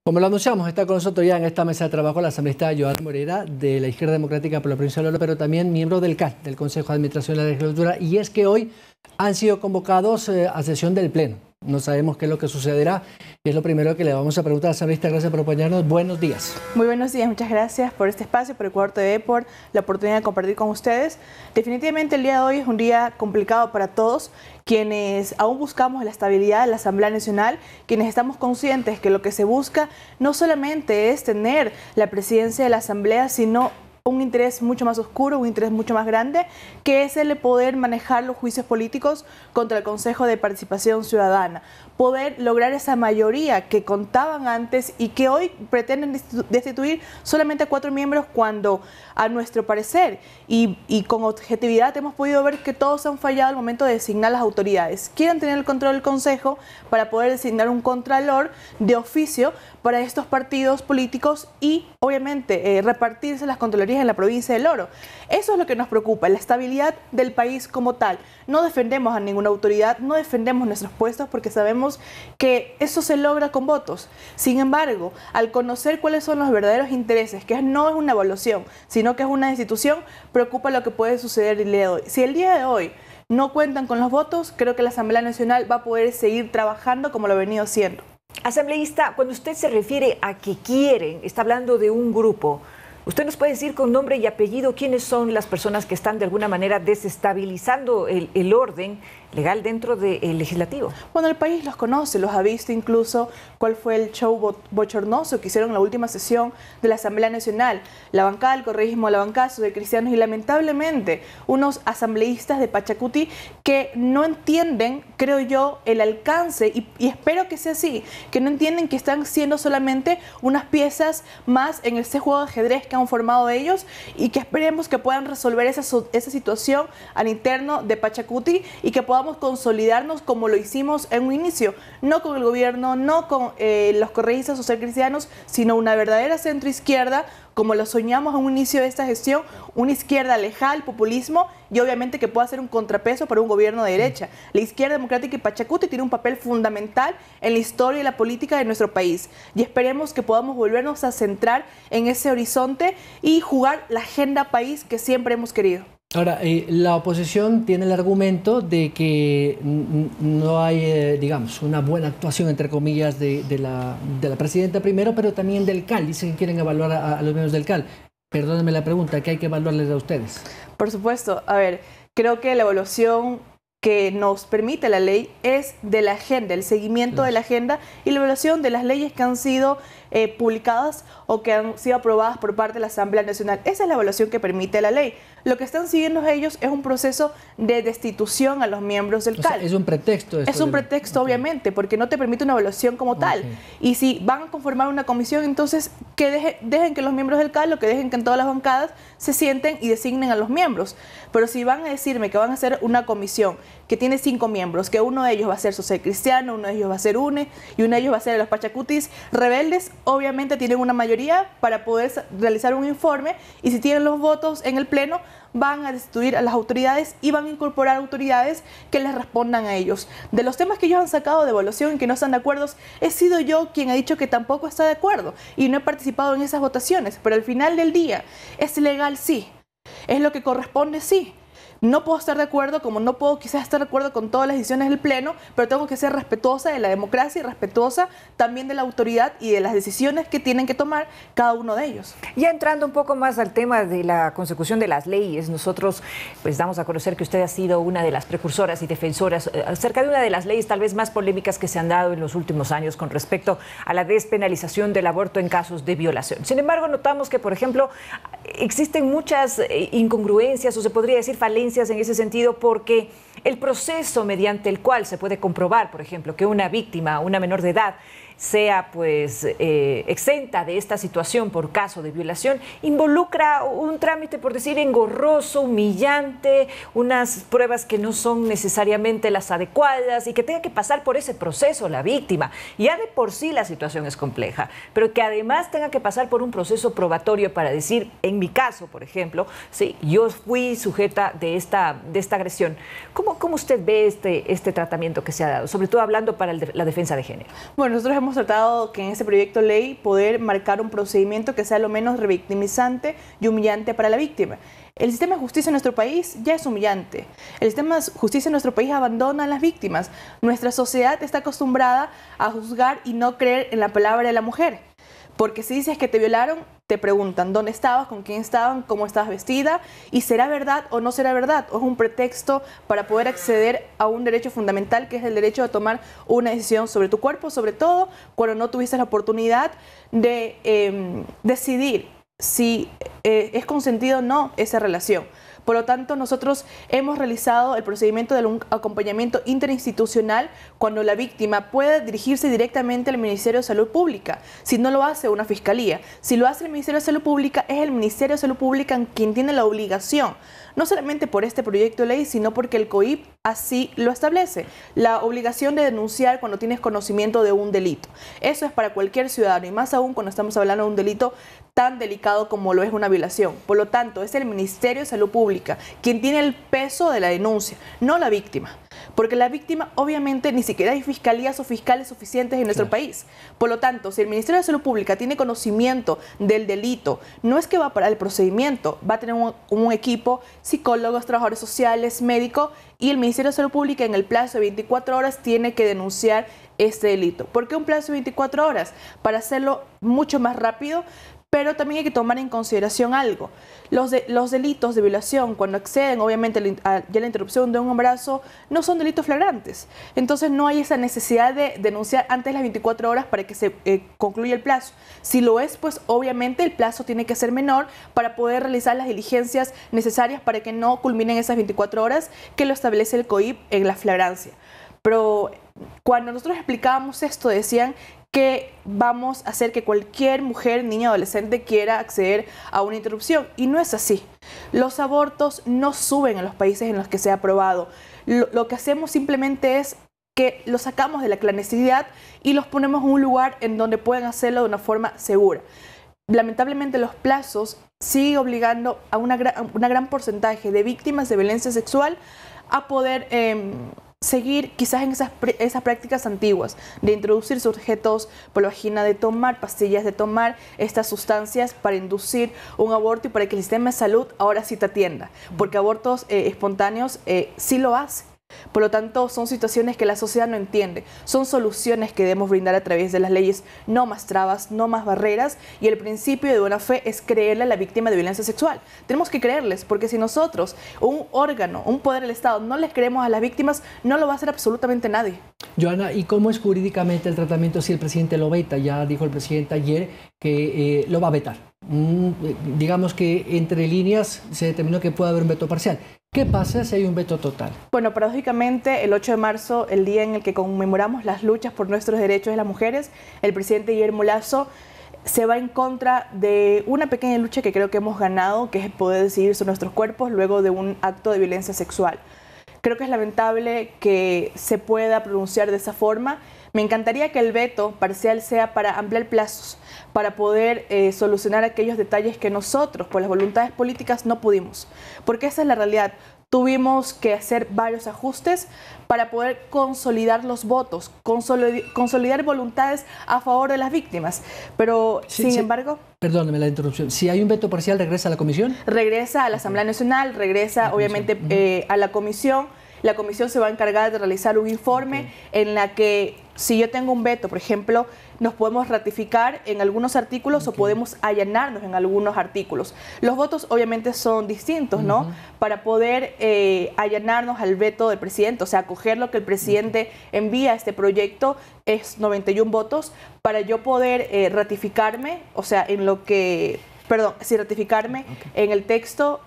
Como lo anunciamos, está con nosotros ya en esta mesa de trabajo la asambleísta Joana Moreira, de la Izquierda Democrática por la provincia de Loro, pero también miembro del CAL, del Consejo de Administración de la Legislatura, y es que hoy han sido convocados a sesión del Pleno. No sabemos qué es lo que sucederá y es lo primero que le vamos a preguntar a la asambleísta. Gracias por acompañarnos. Buenos días. Muy buenos días, muchas gracias por este espacio, por Ecuador TV, por la oportunidad de compartir con ustedes. Definitivamente el día de hoy es un día complicado para todos, quienes aún buscamos la estabilidad de la Asamblea Nacional, quienes estamos conscientes que lo que se busca no solamente es tener la presidencia de la Asamblea, sino un interés mucho más oscuro, un interés mucho más grande, que es el de poder manejar los juicios políticos contra el Consejo de Participación Ciudadana, poder lograr esa mayoría que contaban antes y que hoy pretenden destituir solamente a 4 miembros cuando, a nuestro parecer y con objetividad, hemos podido ver que todos han fallado al momento de designar las autoridades. Quieren tener el control del Consejo para poder designar un contralor de oficio para estos partidos políticos y, obviamente, repartirse las contralorías en la provincia del Oro. Eso es lo que nos preocupa, la estabilidad del país como tal. No defendemos a ninguna autoridad, no defendemos nuestros puestos porque sabemos que eso se logra con votos. Sin embargo, al conocer cuáles son los verdaderos intereses, que no es una evaluación, sino que es una destitución, preocupa lo que puede suceder el día de hoy. Si el día de hoy no cuentan con los votos, creo que la Asamblea Nacional va a poder seguir trabajando como lo ha venido haciendo. Asambleísta, cuando usted se refiere a que quieren, está hablando de un grupo. ¿Usted nos puede decir con nombre y apellido quiénes son las personas que están de alguna manera desestabilizando el orden legal dentro del legislativo? Bueno, el país los conoce, los ha visto incluso cuál fue el show bochornoso que hicieron en la última sesión de la Asamblea Nacional. La bancada del correísmo, la bancada de cristianos y lamentablemente unos asambleístas de Pachacuti que no entienden, creo yo, el alcance y espero que sea así, que no entienden que están siendo solamente unas piezas más en este juego de ajedrez que han formado ellos y que esperemos que puedan resolver esa situación al interno de Pachacuti y que podamos consolidarnos como lo hicimos en un inicio, no con el gobierno, no con los correístas socialcristianos, sino una verdadera centroizquierda, como lo soñamos en un inicio de esta gestión, una izquierda alejada al populismo y obviamente que pueda ser un contrapeso para un gobierno de derecha. La izquierda democrática y Pachacuti tiene un papel fundamental en la historia y la política de nuestro país y esperemos que podamos volvernos a centrar en ese horizonte y jugar la agenda país que siempre hemos querido. Ahora, la oposición tiene el argumento de que no hay, digamos, una buena actuación, entre comillas, de la presidenta primero, pero también del CAL. Dicen que quieren evaluar a los miembros del CAL. Perdónenme la pregunta, ¿qué hay que evaluarles a ustedes? Por supuesto. A ver, creo que la evaluación que nos permite la ley es de la agenda, el seguimiento de la agenda y la evaluación de las leyes que han sido publicadas o que han sido aprobadas por parte de la Asamblea Nacional. Esa es la evaluación que permite la ley. Lo que están siguiendo ellos es un proceso de destitución a los miembros del CAL. Es un pretexto. Es un pretexto, obviamente, porque no te permite una evaluación como tal. Y si van a conformar una comisión, entonces que dejen que los miembros del CAL, o que dejen que en todas las bancadas se sienten y designen a los miembros. Pero si van a decirme que van a hacer una comisión que tiene 5 miembros, que uno de ellos va a ser socialcristiano, uno de ellos va a ser UNE y uno de ellos va a ser de los Pachacutis rebeldes, obviamente tienen una mayoría para poder realizar un informe y si tienen los votos en el Pleno van a destituir a las autoridades y van a incorporar autoridades que les respondan a ellos. De los temas que ellos han sacado de evaluación y que no están de acuerdo, he sido yo quien ha dicho que tampoco está de acuerdo y no he participado en esas votaciones, pero al final del día, ¿es legal? Sí. ¿Es lo que corresponde? Sí. No puedo estar de acuerdo, como no puedo quizás estar de acuerdo con todas las decisiones del Pleno, pero tengo que ser respetuosa de la democracia y respetuosa también de la autoridad y de las decisiones que tienen que tomar cada uno de ellos. Ya entrando un poco más al tema de la consecución de las leyes, nosotros pues damos a conocer que usted ha sido una de las precursoras y defensoras acerca de una de las leyes tal vez más polémicas que se han dado en los últimos años con respecto a la despenalización del aborto en casos de violación. Sin embargo, notamos que, por ejemplo, existen muchas incongruencias o se podría decir falencias en ese sentido porque el proceso mediante el cual se puede comprobar, por ejemplo, que una víctima, una menor de edad, sea pues exenta de esta situación por caso de violación, involucra un trámite, por decir, engorroso, humillante, unas pruebas que no son necesariamente las adecuadas y que tenga que pasar por ese proceso la víctima. Ya de por sí la situación es compleja, pero que además tenga que pasar por un proceso probatorio para decir, en mi caso, por ejemplo, sí, yo fui sujeta de esta agresión. ¿Cómo usted ve este tratamiento que se ha dado, sobre todo hablando para la defensa de género? Bueno, nosotros hemos hemos tratado que en ese proyecto de ley poder marcar un procedimiento que sea lo menos revictimizante y humillante para la víctima. El sistema de justicia en nuestro país ya es humillante. El sistema de justicia en nuestro país abandona a las víctimas. Nuestra sociedad está acostumbrada a juzgar y no creer en la palabra de la mujer. Porque si dices que te violaron, te preguntan dónde estabas, con quién estaban, cómo estabas vestida, y será verdad o no será verdad, o es un pretexto para poder acceder a un derecho fundamental que es el derecho de tomar una decisión sobre tu cuerpo, sobre todo cuando no tuviste la oportunidad de decidir si es consentido o no esa relación. Por lo tanto, nosotros hemos realizado el procedimiento de un acompañamiento interinstitucional cuando la víctima puede dirigirse directamente al Ministerio de Salud Pública. Si no lo hace una fiscalía, si lo hace el Ministerio de Salud Pública, es el Ministerio de Salud Pública quien tiene la obligación, no solamente por este proyecto de ley, sino porque el COIP así lo establece, la obligación de denunciar cuando tienes conocimiento de un delito. Eso es para cualquier ciudadano y más aún cuando estamos hablando de un delito tan delicado como lo es una violación. Por lo tanto, es el Ministerio de Salud Pública quien tiene el peso de la denuncia, no la víctima. Porque la víctima, obviamente, ni siquiera hay fiscalías o fiscales suficientes en nuestro país. Por lo tanto, si el Ministerio de Salud Pública tiene conocimiento del delito, no es que va a parar el procedimiento, va a tener un equipo, psicólogos, trabajadores sociales, médicos, y el Ministerio de Salud Pública en el plazo de 24 horas tiene que denunciar este delito. ¿Por qué un plazo de 24 horas? Para hacerlo mucho más rápido. Pero también hay que tomar en consideración algo. Los delitos de violación, cuando exceden obviamente ya la interrupción de un embarazo, no son delitos flagrantes. Entonces no hay esa necesidad de denunciar antes de las 24 horas para que se concluya el plazo. Si lo es, pues obviamente el plazo tiene que ser menor para poder realizar las diligencias necesarias para que no culminen esas 24 horas que lo establece el COIP en la flagrancia. Pero cuando nosotros explicábamos esto, decían que vamos a hacer que cualquier mujer, niña o adolescente quiera acceder a una interrupción. Y no es así. Los abortos no suben en los países en los que se ha aprobado. Lo que hacemos simplemente es que los sacamos de la clandestinidad y los ponemos en un lugar en donde puedan hacerlo de una forma segura. Lamentablemente los plazos siguen obligando a una gran porcentaje de víctimas de violencia sexual a poder seguir quizás en esas prácticas antiguas de introducir sujetos por la vagina, de tomar pastillas, de tomar estas sustancias para inducir un aborto y para que el sistema de salud ahora sí te atienda, porque abortos espontáneos sí lo hace. Por lo tanto, son situaciones que la sociedad no entiende. Son soluciones que debemos brindar a través de las leyes. No más trabas, no más barreras. Y el principio de buena fe es creerle a la víctima de violencia sexual. Tenemos que creerles, porque si nosotros, un órgano, un poder del Estado, no les creemos a las víctimas, no lo va a hacer absolutamente nadie. Joana, ¿y cómo es jurídicamente el tratamiento si el presidente lo veta? Ya dijo el presidente ayer que lo va a vetar. Digamos que entre líneas se determinó que puede haber un veto parcial. ¿Qué pasa si hay un veto total? Bueno, paradójicamente, el 8 de marzo, el día en el que conmemoramos las luchas por nuestros derechos de las mujeres, el presidente Guillermo Lasso se va en contra de una pequeña lucha que creo que hemos ganado, que es el poder decidir sobre nuestros cuerpos luego de un acto de violencia sexual. Creo que es lamentable que se pueda pronunciar de esa forma. Me encantaría que el veto parcial sea para ampliar plazos, para poder solucionar aquellos detalles que nosotros, por las voluntades políticas, no pudimos. Porque esa es la realidad. Tuvimos que hacer varios ajustes para poder consolidar los votos, consolidar voluntades a favor de las víctimas. Pero, sin embargo... Perdóneme la interrupción. Si hay un veto parcial, ¿regresa a la comisión? Regresa a la Asamblea Nacional, regresa obviamente a la comisión. La comisión se va a encargar de realizar un informe en la que, si yo tengo un veto, por ejemplo, nos podemos ratificar en algunos artículos o podemos allanarnos en algunos artículos. Los votos obviamente son distintos, ¿no? Para poder allanarnos al veto del presidente, o sea, acoger lo que el presidente envía a este proyecto es 91 votos. Para yo poder ratificarme, o sea, en lo que, perdón, si ratificarme en el texto...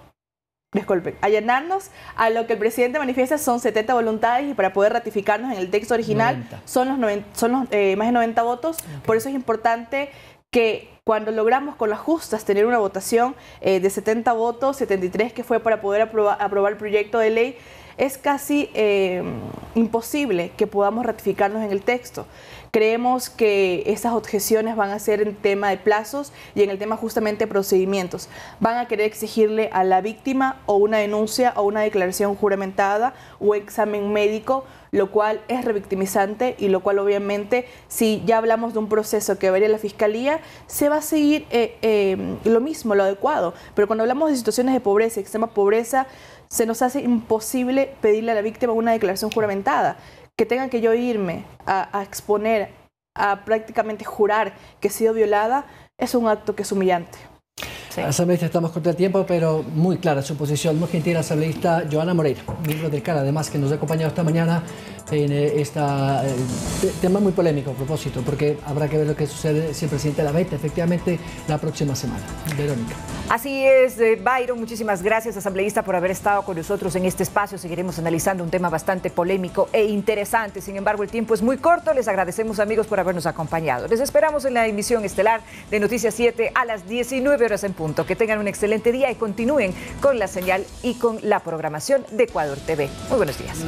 Disculpen, allanarnos a lo que el presidente manifiesta son 70 voluntades y para poder ratificarnos en el texto original 90. son los más de 90 votos. Por eso es importante que cuando logramos con las justas tener una votación de 70 votos, 73 que fue para poder aprobar el proyecto de ley, es casi imposible que podamos ratificarnos en el texto. Creemos que estas objeciones van a ser en tema de plazos y en el tema justamente de procedimientos. Van a querer exigirle a la víctima o una denuncia o una declaración juramentada o examen médico, lo cual es revictimizante y lo cual obviamente, si ya hablamos de un proceso que vería la Fiscalía, se va a seguir lo mismo, lo adecuado. Pero cuando hablamos de situaciones de pobreza, extrema pobreza, se nos hace imposible pedirle a la víctima una declaración juramentada. Que tenga que yo irme a exponer, a prácticamente jurar que he sido violada, es un acto que es humillante. Sí. Asambleísta, estamos contra el tiempo, pero muy clara su posición. Muy gentil la asambleísta Johanna Moreira, miembro del CAL, además, que nos ha acompañado esta mañana en este tema muy polémico a propósito, porque habrá que ver lo que sucede si el presidente la veta efectivamente la próxima semana. Verónica. Así es, Byron, muchísimas gracias, asambleísta, por haber estado con nosotros en este espacio. Seguiremos analizando un tema bastante polémico e interesante. Sin embargo, el tiempo es muy corto. Les agradecemos, amigos, por habernos acompañado. Les esperamos en la emisión estelar de Noticias 7 a las 19 horas en punto. Que tengan un excelente día y continúen con la señal y con la programación de Ecuador TV. Muy buenos días.